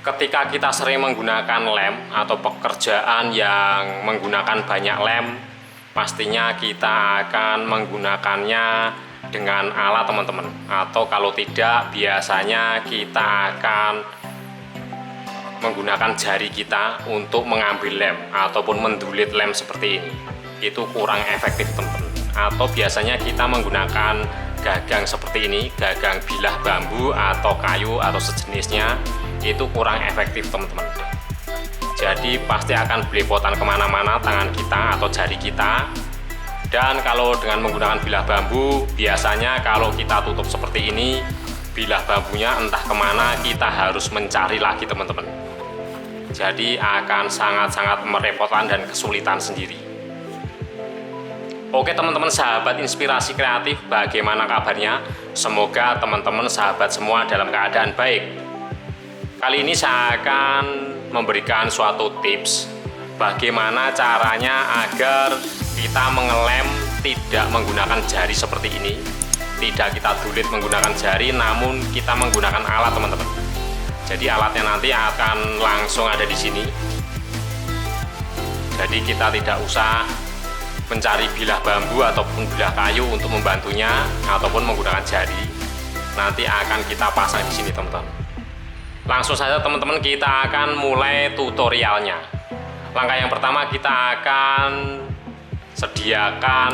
Ketika kita sering menggunakan lem atau pekerjaan yang menggunakan banyak lem, pastinya kita akan menggunakannya dengan alat teman-teman. Atau kalau tidak, biasanya kita akan menggunakan jari kita untuk mengambil lem ataupun mendulit lem seperti ini. Itu kurang efektif teman-teman. Atau biasanya kita menggunakan gagang seperti ini, gagang bilah bambu atau kayu atau sejenisnya, itu kurang efektif teman-teman. Jadi pasti akan belepotan kemana-mana tangan kita atau jari kita. Dan kalau dengan menggunakan bilah bambu, biasanya kalau kita tutup seperti ini, bilah bambunya entah kemana, kita harus mencari lagi teman-teman. Jadi akan sangat-sangat merepotkan dan kesulitan sendiri. Oke teman-teman sahabat inspirasi kreatif, bagaimana kabarnya? Semoga teman-teman sahabat semua dalam keadaan baik. Kali ini saya akan memberikan suatu tips bagaimana caranya agar kita mengelem tidak menggunakan jari seperti ini. Tidak kita dulit menggunakan jari, namun kita menggunakan alat teman-teman. Jadi alatnya nanti akan langsung ada di sini. Jadi kita tidak usah mencari bilah bambu ataupun bilah kayu untuk membantunya ataupun menggunakan jari. Nanti akan kita pasang di sini teman-teman. Langsung saja teman-teman, kita akan mulai tutorialnya. Langkah yang pertama, kita akan sediakan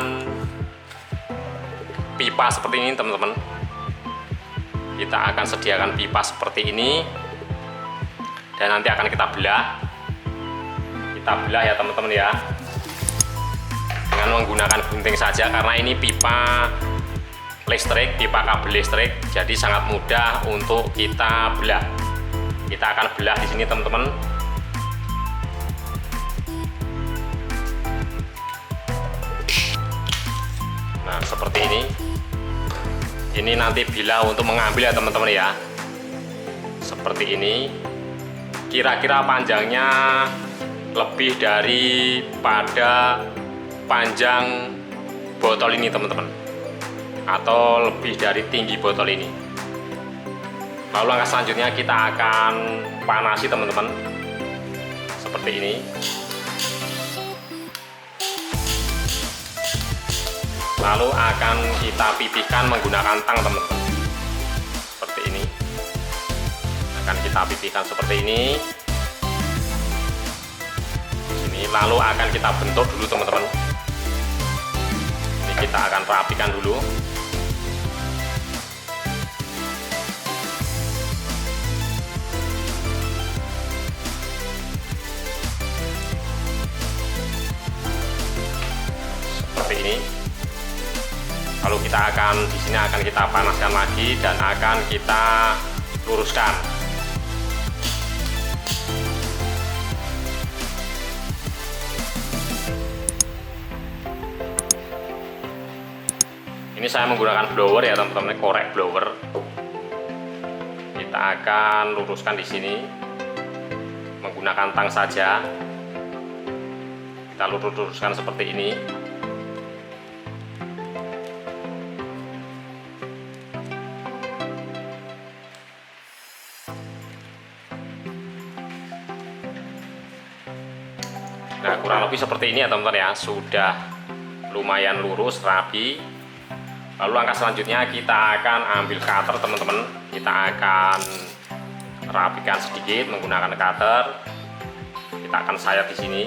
pipa seperti ini teman-teman. Kita akan sediakan pipa seperti ini dan nanti akan kita belah. Kita belah ya teman-teman ya, dengan menggunakan gunting saja karena ini pipa listrik, pipa kabel listrik, jadi sangat mudah untuk kita belah. Kita akan belah di sini teman-teman. Nah seperti ini. Ini nanti bilah untuk mengambil ya teman-teman ya. Seperti ini. Kira-kira panjangnya lebih daripada panjang botol ini teman-teman, atau lebih dari tinggi botol ini. Lalu langkah selanjutnya kita akan panasi teman-teman seperti ini. Lalu akan kita pipihkan menggunakan tang teman-teman. Seperti ini. Akan kita pipihkan seperti ini. Lalu akan kita bentuk dulu teman-teman. Ini kita akan rapikan dulu. Seperti ini. Lalu kita akan di sini akan kita panaskan lagi dan akan kita luruskan. Ini saya menggunakan blower ya teman-teman, korek blower. Kita akan luruskan di sini menggunakan tang saja. Kita luruskan seperti ini. Nah kurang lebih seperti ini ya teman-teman ya, sudah lumayan lurus, rapi. Lalu langkah selanjutnya kita akan ambil cutter teman-teman. Kita akan rapikan sedikit menggunakan cutter. Kita akan sayat di sini.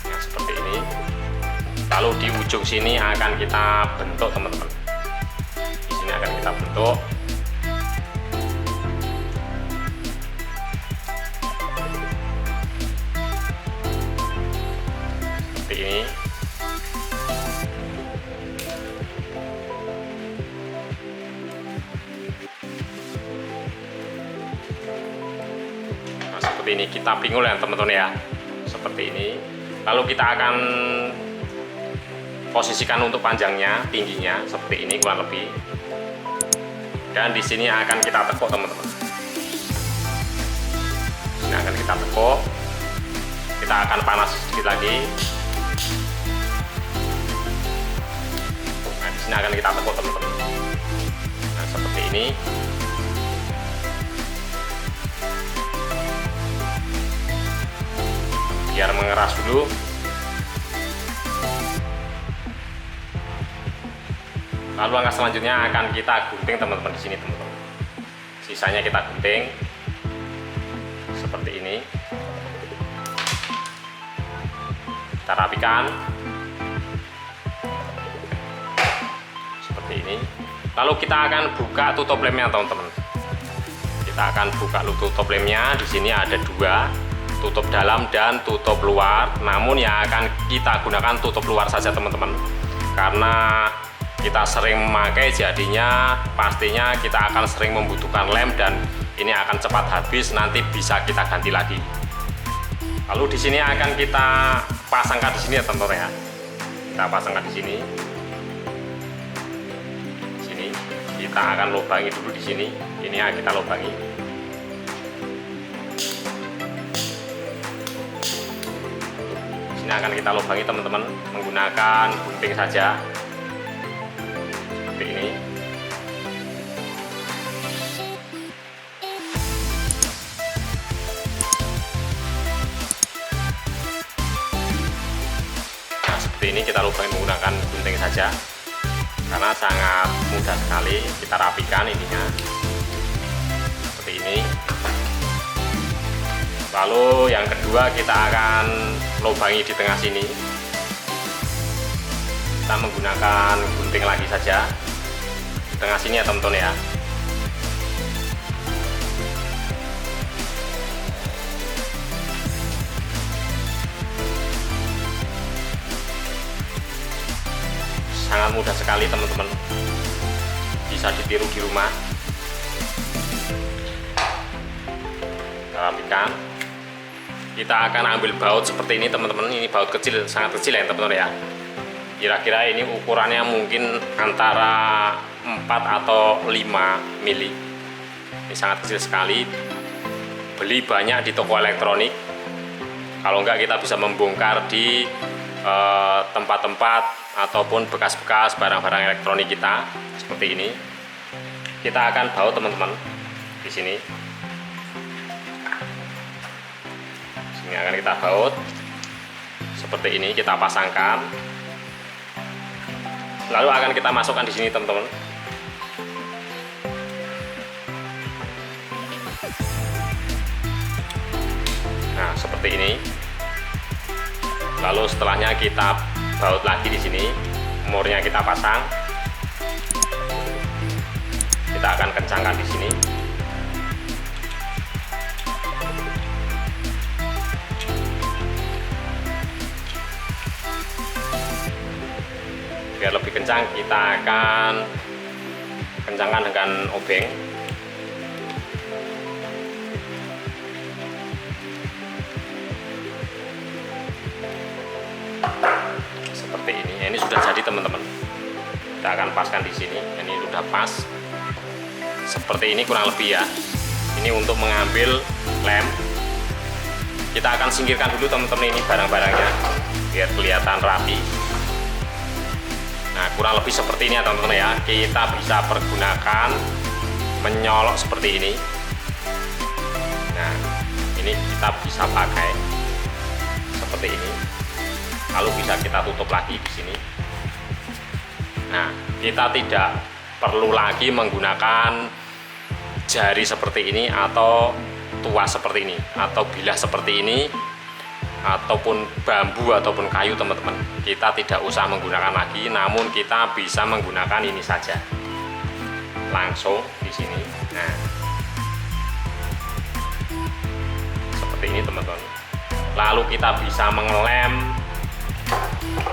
Nah, seperti ini. Lalu di ujung sini akan kita bentuk teman-teman. Di sini akan kita bentuk. Ini nah, seperti ini kita pinggul ya teman-teman ya, seperti ini. Lalu kita akan posisikan untuk panjangnya, tingginya seperti ini kurang lebih, dan di sini akan kita tekuk teman-teman. Ini akan kita tekuk. Kita akan panas sedikit lagi. sini akan kita tekuk teman-teman. Nah, seperti ini. Biar mengeras dulu. Lalu langkah selanjutnya akan kita gunting teman-teman di sini teman-teman. Sisanya kita gunting seperti ini. Kita rapikan seperti ini. Lalu kita akan buka tutup lemnya teman-teman. Kita akan buka tutup lemnya. Di sini ada dua, tutup dalam dan tutup luar. Namun yang akan kita gunakan tutup luar saja teman-teman, karena kita sering memakai, jadinya pastinya kita akan sering membutuhkan lem dan ini akan cepat habis, nanti bisa kita ganti lagi. Lalu di sini akan kita pasangkan di sini ya teman-teman ya. Kita pasangkan di sini. Di sini kita akan lubangi dulu di sini. Ini ya kita lubangi. Di sini akan kita lubangi teman-teman menggunakan gunting saja. Seperti ini. Nah, seperti ini kita lubangi menggunakan gunting saja, karena sangat mudah sekali. Kita rapikan ininya seperti ini. Lalu yang kedua kita akan lubangi di tengah sini. Kita menggunakan gunting lagi saja di tengah sini ya teman-teman ya. Sangat mudah sekali teman-teman, bisa ditiru di rumah. Kita rapikan. Kita akan ambil baut seperti ini teman-teman. Ini baut kecil, sangat kecil ya teman-teman ya. Kira-kira ini ukurannya mungkin antara 4 atau 5 mili. Ini sangat kecil sekali. Beli banyak di toko elektronik. Kalau enggak kita bisa membongkar di tempat-tempat ataupun bekas-bekas barang-barang elektronik kita seperti ini. Kita akan baut teman-teman di sini. Sini akan kita baut seperti ini, kita pasangkan. Lalu akan kita masukkan di sini teman-teman. Nah, seperti ini. Lalu setelahnya kita baut lagi di sini. Murnya kita pasang. Kita akan kencangkan di sini. Biar lebih kencang kita akan kencangkan dengan obeng. Seperti ini. Ini sudah jadi teman-teman. Kita akan paskan di sini. Ini sudah pas. Seperti ini kurang lebih ya. Ini untuk mengambil lem. Kita akan singkirkan dulu teman-teman ini barang-barangnya biar kelihatan rapi. Nah, kurang lebih seperti ini ya teman-teman ya. Kita bisa pergunakan menyolok seperti ini. Nah, ini kita bisa pakai seperti ini. Lalu bisa kita tutup lagi di sini. Nah, kita tidak perlu lagi menggunakan jari seperti ini atau tuas seperti ini atau bilah seperti ini ataupun bambu ataupun kayu teman-teman. Kita tidak usah menggunakan lagi, namun kita bisa menggunakan ini saja langsung di sini. Nah, seperti ini teman-teman. Lalu kita bisa mengelem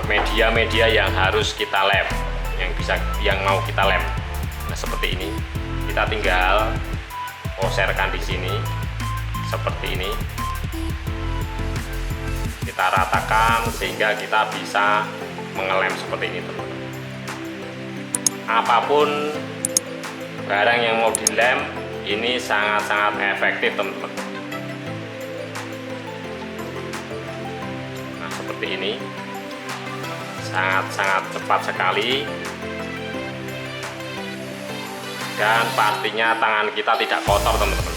media-media yang harus kita lem, yang mau kita lem. Nah, seperti ini. Kita tinggal poserkan di sini seperti ini. Kita ratakan sehingga kita bisa mengelem seperti ini teman-teman. Apapun barang yang mau dilem ini sangat-sangat efektif teman-teman. Nah, seperti ini sangat-sangat cepat sekali dan pastinya tangan kita tidak kotor teman-teman.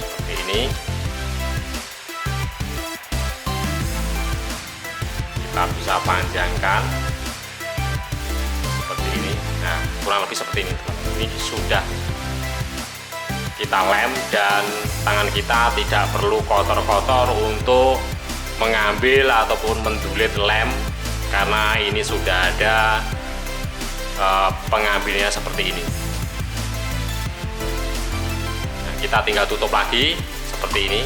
Seperti ini. Kita bisa panjangkan seperti ini. Nah, kurang lebih seperti ini teman-teman. Ini sudah kita lem dan tangan kita tidak perlu kotor-kotor untuk mengambil ataupun mendulit lem, karena ini sudah ada pengambilnya seperti ini. Nah, kita tinggal tutup lagi seperti ini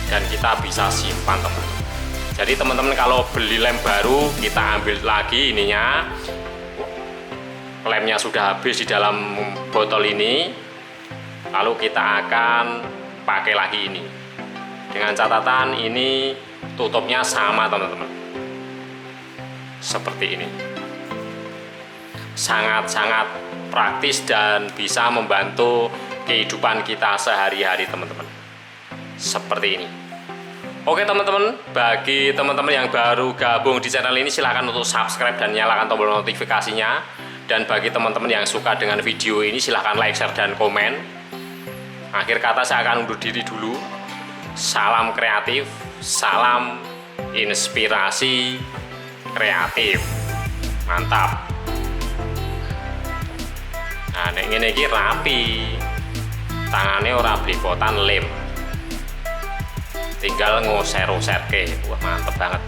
dan kita bisa simpan teman-teman. Jadi teman-teman kalau beli lem baru, kita ambil lagi ininya, lemnya sudah habis di dalam botol ini. Lalu kita akan pakai lagi ini, dengan catatan ini tutupnya sama teman-teman, seperti ini. Sangat-sangat praktis dan bisa membantu kehidupan kita sehari-hari teman-teman, seperti ini. Oke teman-teman, bagi teman-teman yang baru gabung di channel ini, silahkan untuk subscribe dan nyalakan tombol notifikasinya. Dan bagi teman-teman yang suka dengan video ini, silahkan like, share, dan komen. Akhir kata saya akan undur diri dulu. Salam kreatif, salam inspirasi kreatif. Mantap. Nah, nek ngene iki rapi. Tangane ora blepotan lem. Tinggal ngoser-oserke. Wah, mantep banget.